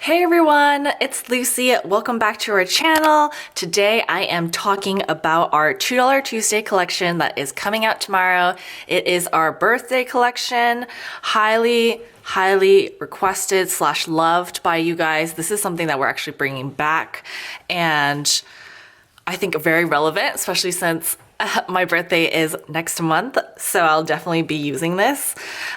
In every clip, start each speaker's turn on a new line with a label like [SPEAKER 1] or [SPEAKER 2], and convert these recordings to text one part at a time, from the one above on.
[SPEAKER 1] Hey everyone, it's Lucy. Welcome back to our channel. Today I am talking about our $2 Tuesday collection that is coming out tomorrow. It is our birthday collection. Highly requested / loved by you guys. This is something that we're actually bringing back and I think very relevant, especially since my birthday is next month, so I'll definitely be using this.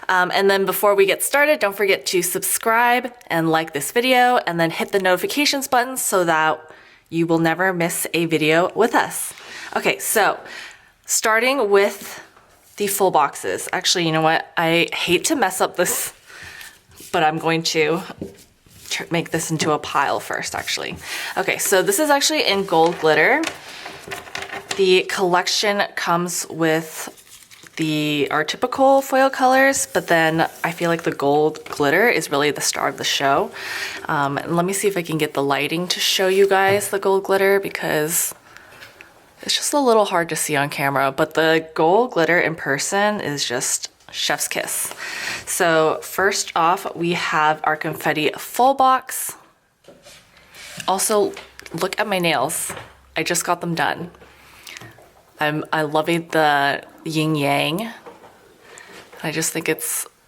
[SPEAKER 1] And then before we get started, don't forget to subscribe and like this video and then hit the notifications button so that you will never miss a video with us. Okay, so starting with the full boxes. Actually, you know what? I hate to mess up this, but I'm going to make this into a pile first, actually. Okay, so this is actually in gold glitter. The collection comes with our typical foil colors, but then I feel like the gold glitter is really the star of the show. Let me see if I can get the lighting to show you guys the gold glitter because it's just a little hard to see on camera, but the gold glitter in person is just chef's kiss. So first off, we have our confetti full box. Also, look at my nails. I just got them done. I love the yin yang. I just think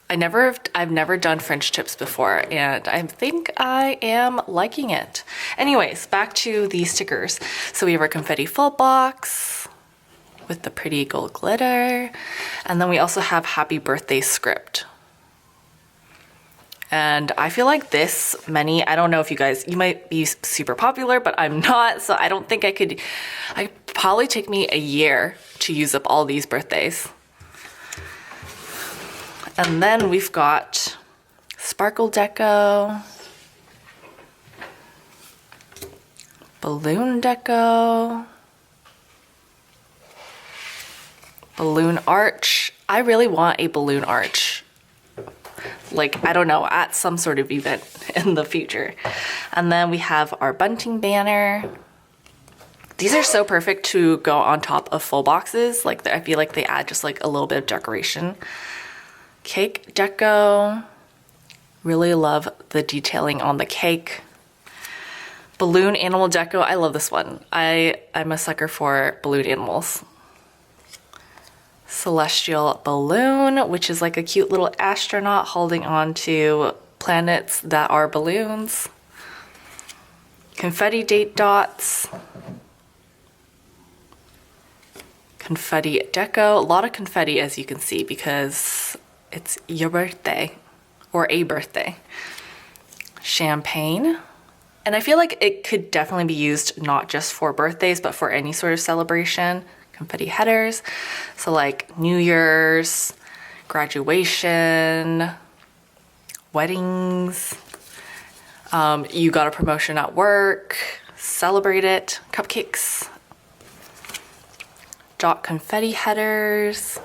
[SPEAKER 1] I've never done French tips before and I think I am liking it. Anyways, back to the stickers. So we have our confetti full box with the pretty gold glitter. And then we also have happy birthday script. And I feel like this many, I don't know if you might be super popular, but I'm not. So I don't think I'd probably take me a year to use up all these birthdays. And then we've got sparkle deco, balloon deco, balloon arch. I really want a balloon arch. Like, I don't know, at some sort of event in the future. And then we have our bunting banner. These are so perfect to go on top of full boxes. Like, I feel like they add just like a little bit of decoration. Cake deco. Really love the detailing on the cake. Balloon animal deco. I love this one. I'm a sucker for balloon animals. Celestial balloon, which is like a cute little astronaut holding on to planets that are balloons. Confetti date dots. Confetti deco. A lot of confetti, as you can see, because it's your birthday or a birthday. Champagne. And I feel like it could definitely be used not just for birthdays, but for any sort of celebration. Confetti headers, so like New Year's, graduation, weddings, you got a promotion at work, celebrate it, cupcakes, dot confetti headers,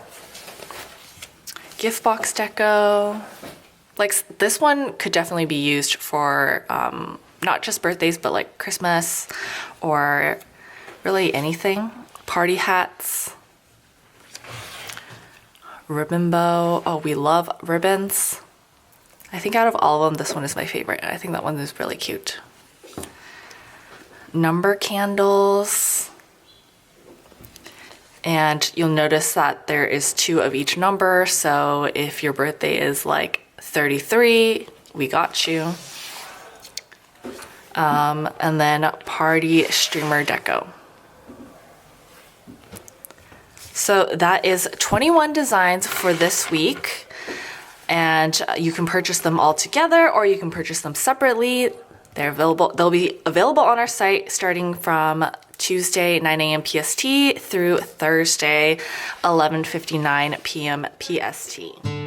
[SPEAKER 1] gift box deco. Like this one could definitely be used for not just birthdays, but like Christmas or really anything. Party hats, ribbon bow. Oh, we love ribbons. I think out of all of them, this one is my favorite. I think that one is really cute. Number candles. And you'll notice that there is 2 of each number. So if your birthday is like 33, we got you. And then party streamer deco. So that is 21 designs for this week, and you can purchase them all together or you can purchase them separately. They're available. They'll be available on our site starting from Tuesday 9 a.m. PST through Thursday 11:59 p.m. PST.